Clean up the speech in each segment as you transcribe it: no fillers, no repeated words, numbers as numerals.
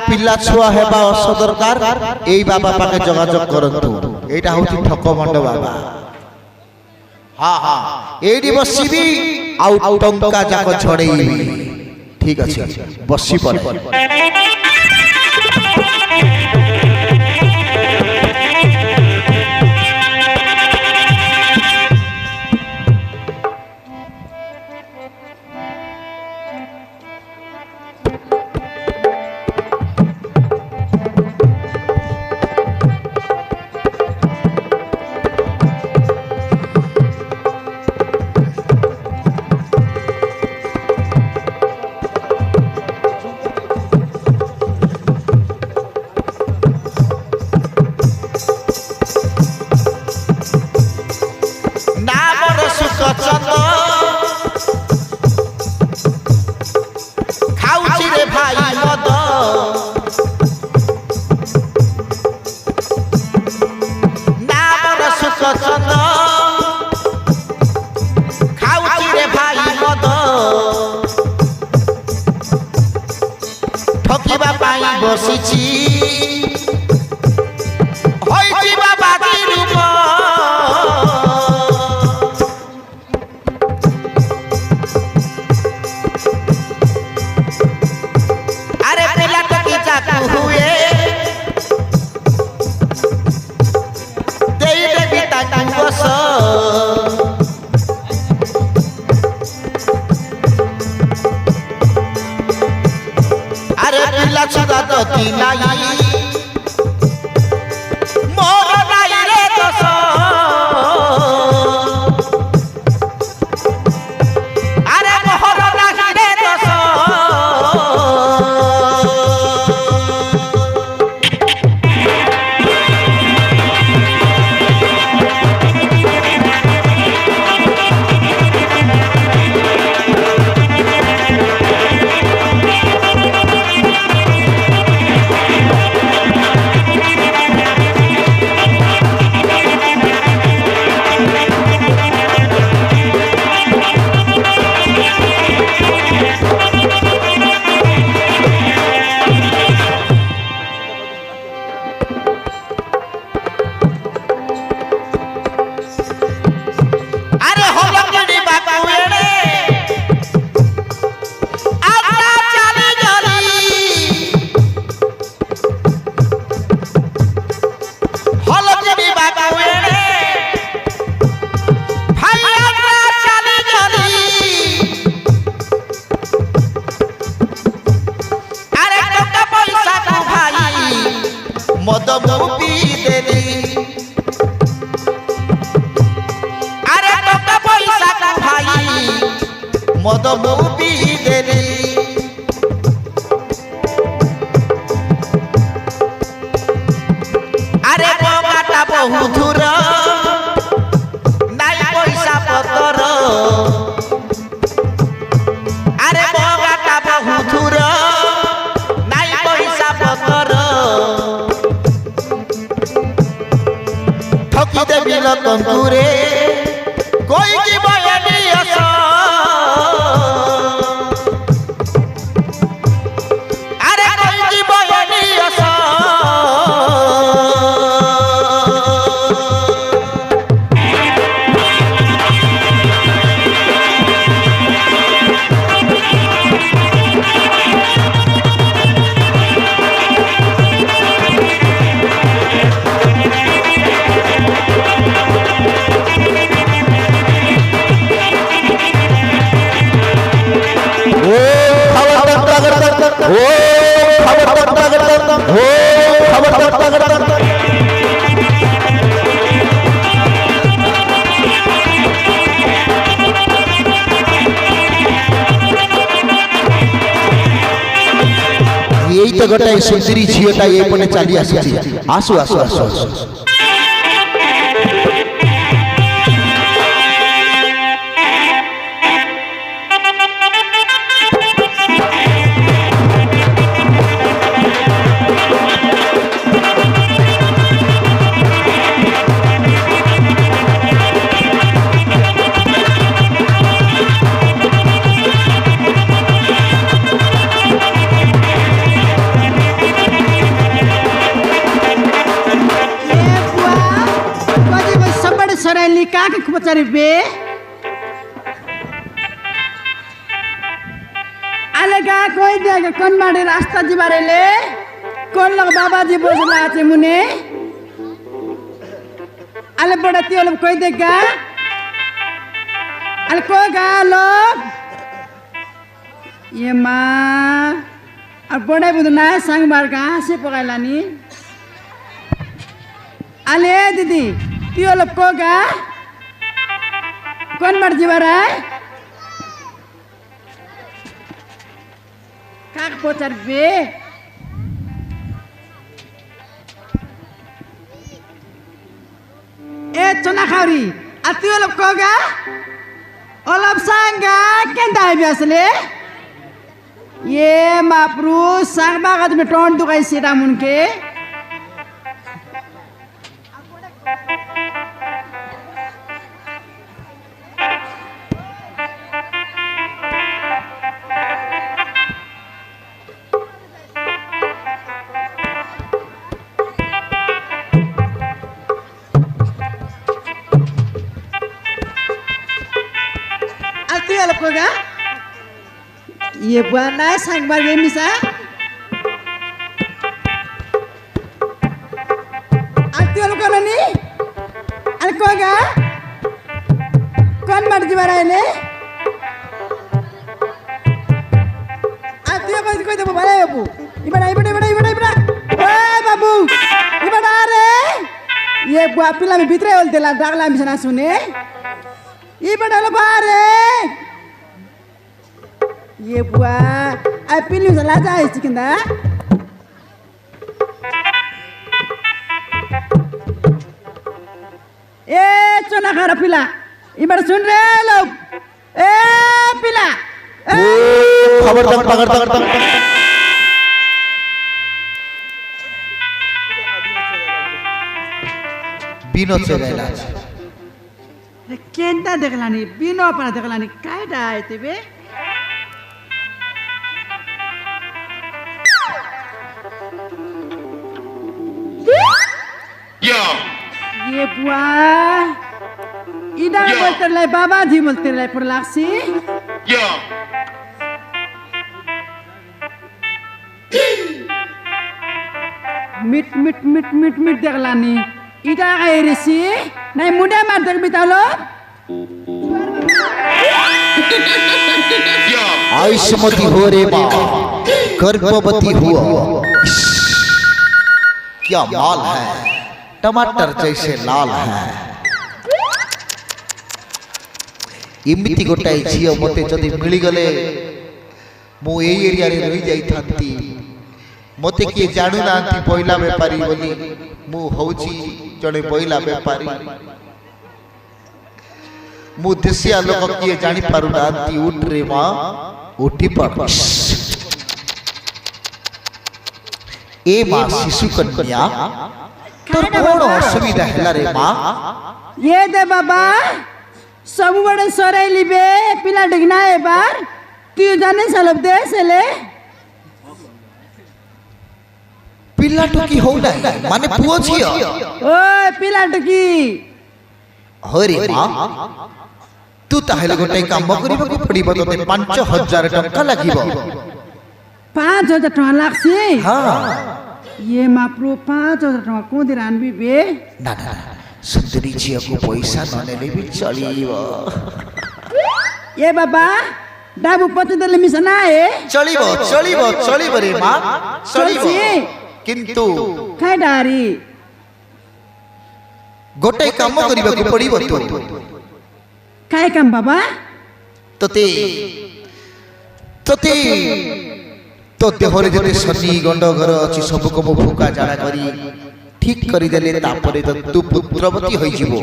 पिला छुआ हेबा अस दरकार एई बाबा पाके जोगाजोग करंतु एटा होची ठकमंड बाबा। हां हां एडी बसिबी आउ टंका जाक छड़ेई ठीक अछि बसी पड़े ठकिबा पाई बसिची होइची बाबा जी रूप अरे पिला टकी जाकू हुए देई देवी ताकू बस पिला छुदा दती नाही मोर नाही रे दस अरे मोर नाही रे दस मद मुपी देली अरे टका पैसा का भाई मद मुपी देली अरे बाटा बहु दूर नाई पैसा पतर अरे बाटा बहु दूर नाई पैसा पतर ठकी देवी लतंतुरे कोई की बयनी अस अरे कोई की बयनी अस यही तो गोटे सुंदरी झीटा ये पने चली आसी आसु आसु आसु आसु ପଚାରିଲି କାହାକୁ ପଚାରିବେ ଆଲେ ଗା କହିଦିଆ কোন মাঠে রাস্তা ଯିବାରେলে কোন লোক বাবাজি বসলা আছে মুনে আলে বড় তিও লোক কই দেগা আলে কো গা লোক ये माँ अब बड़े बुदना संग बार कहाँ से पकाइलानी अले दीदी तियो लोग को गा कौन मर जीवा रहा है काक पोचर बे ए चना खावरी आ तियो लोग को गा ओलब संगा केंदा है बियासले ये मापरू सांग बागत में टोन दुकाई सीधा मुनके आती है लोगों का ये buana sang bagai misa arti alu kana ni al ko ga kon mar jiwara ile arti ko debu bale babu ibada eh babu ibada re ye gua pila mi bitre ol dela dagla mi sana sune ibada lo bare ये बुआ आई पिल्लू से लाजा है chicken दा ए चना खारा पिला इबार सुन रहे लोग ए पिला खबरदार बिनोद से गैला केंता देखलानी बिनो पर देखलानी काय डाय तेबे ये बुआ इधर बोलते रहे बाबा जी बोलते रहे पर लाक्सी मिट मिट मिट मिट मिट देखलानी इधर गए ऋषि नहीं मुंडे मार देख बितालो आयुष्मती हो रे माँ गर्भवती हुआ क्या माल है टमाटर जैसे लाल है इमिति गोटाए झियो मते जदि मिली गले मु ए एरिया रे रही जाई थांती मते किए जानू नांती पहिला व्यापारी बोली मु होउची जणे पहिला व्यापारी मु देसिया लोक किए जानी पारु नांती उठ रे मां उठी पड़ ए मां शिशु कन्या तो कौन असुविधा है रे मां ये दे बाबा सब बड़े सोरे लिबे पिला डिगना है बार तू जाने सलब दे सेले पिला टुकी होना माने पुओ छियो ओए पिला टुकी हरे मां तू ताहेले गोटे काम करिबो को पड़िबो तते 5000 टका लागिबो 5000 टका लागसी हां ये माप्रो 5000 टका को दे रानबी बे ना ना सुंदरी जी को पैसा न नेले भी चलिबो ये बाबा डाबू पते देले मिसना है चलिबो रे मां चलिबो किंतु खाय डारी गोटे काम करिबो को पड़िबो तो काय काम बाबा तते तो देहरे जते शनि गंड घर अछि सब को मो फुका जाड़ा करी ठीक करी देले तापरे तो तू पुत्रवती होई जीवो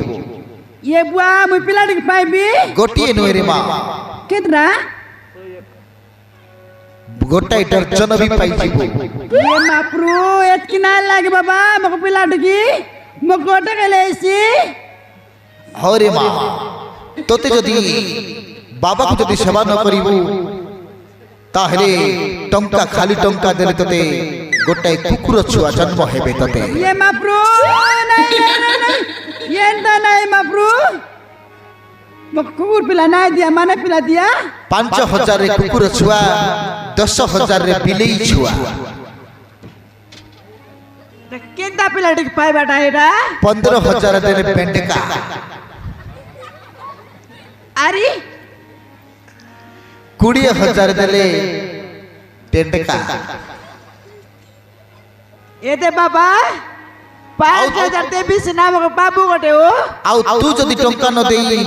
ये बुआ मु पिलाडी पाइबी गोटिए नो रे मां केतरा गोटाई दर्जन भी पाई जीवो ये माप्रो एतकी ना लागे बाबा मको पिलाडी की मो गोटे गेलेसी हरे मां तोते जदी बाबा को जदी सेवा न करिवो ताहले टंका खाली टंका देले तते गोटाई कुकुर छुआ जन्म हेबे तते ये माप्रो नहीं କେନ୍ତା ନାଇଁ ମାପ୍ରୁ ମୋ କୁକୁର ପିଲା ନାଇଁ ଦିଆ ମାନେ ପିଲା ଦିଆ 5,000 ରେ କୁକୁର ଛୁଆ 10,000 ରେ ବିଲେଇ ଛୁଆ କେନ୍ତା ପିଲା ଟିକେ ପାଇବାଟା ଏଇଟା 15,000 ଦେଲେ ପେଣ୍ଡକା ଆରି 20,000 ଦେଲେ ଟେଣ୍ଡକା ଏତେ ବାବା 5,000 ଦେବି ସିନା ମୋ ବାବୁ ଗୋଟେ ଓ ଆଉ ତୁ ଯଦି ଟଙ୍କା ନ ଦେଇ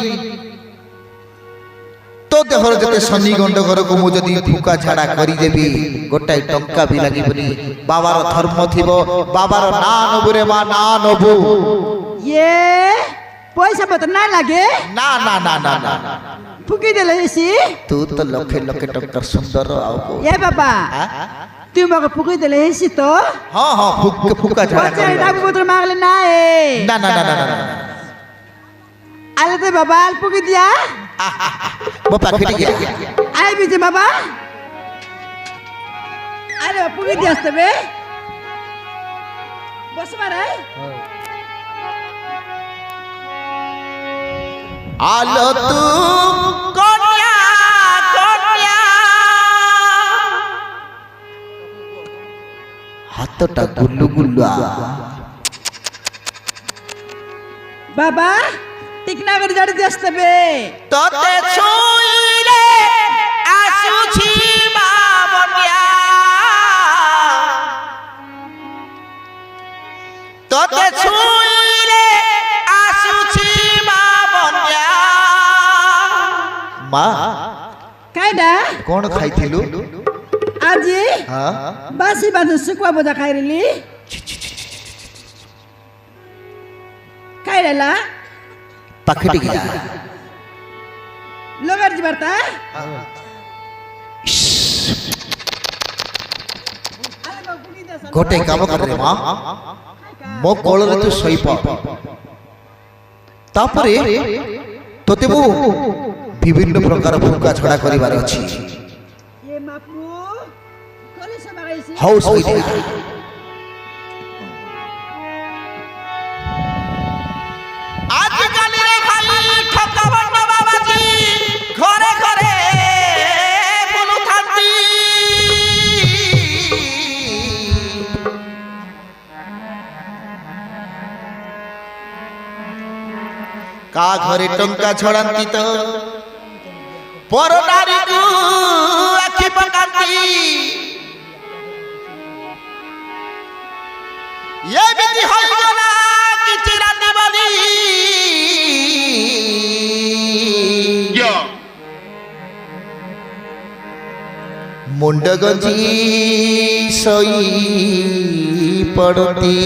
ତୋ ଦେହର ଯେତେ ଶନି ଗଣ୍ଡଗରକୁ ମୁଁ ଯଦି ଫୁକା ଝାଡ଼ା କରିଦେବି ଗୋଟାଏ ଟଙ୍କା ବି ଲାଗିବନି ବାବାର ଧର୍ମ ଥିବ ବାବାର ନାଁ ନବୁରେ ମା ନାଁ ନବୁ ଇଏ ପଇସା ପତ୍ର ନା ଲାଗେ ନା ନା ନା ନା ନା ଫୁକି ଦେଲେ ସି ତୁ ତ ଲକ୍ଷେ ଲକ୍ଷେ ଟଙ୍କା ସୁନ୍ଦର ଆଉ ଏ ବାବା তুই আমাকে ফুকুই দিলে হেসি তো হ্যাঁ হ্যাঁ ফুকা ঝাড়া বাচ্চার ডাবু বোতল মাগলে না এ না না না না না আলে তো বাবা আল ফুকি দিয়া বাবা খেটে গিয়া আই বিজে বাবা আরে ফুকি দিয়ে আসতে বে বস মারে আলো তু কন্যা কন্যা হাতটা গুল্লু গুল্লু বাবা টিকনা করে জাড়ি দিয়ে আসতে বে তোতে ছুঁইলে আসুছি বাবনিয়া তোতে ছুঁইলে আসুছি বাবনিয়া মা কাইডা কোন খাইছিলু আজি হ্যাঁ বাসি বাজে শুকুয়া বোঝা খাইরিলি কাইডালা পাখিটি গিয়া লোগার জিবারতা গোটে কাম করে মা মো কোଳରେ ତୁ ଶୋଇପ ତାପରେ ତୋତେ ମୁଁ ବିଭିନ୍ନ ପ୍ରକାର ଫୁକା ଛଡ଼ା କରିବାର ଅଛି ଏ ମାପୁ କଲି ସବାଇସି ହଉ ଶୋଇଦିଆ ଆଜିକାଲିରେ ଖାଲି ଠକାବଣ୍ଡ ବାବାଜୀ ଘରେ ଘରେ ବୁଲୁଥାନ୍ତି କା ଘରେ ଟଙ୍କା ଛଡ଼ାନ୍ତି ତ ପର ନାରୀକୁ ଆଖି ପକାନ୍ତି ଏମିତି ହୋଇଗଲା କିଛି ରାତି ବୋଲି ମୁଣ୍ଡ ଗଞ୍ଜି ଶୋଇ ପଡ଼ନ୍ତି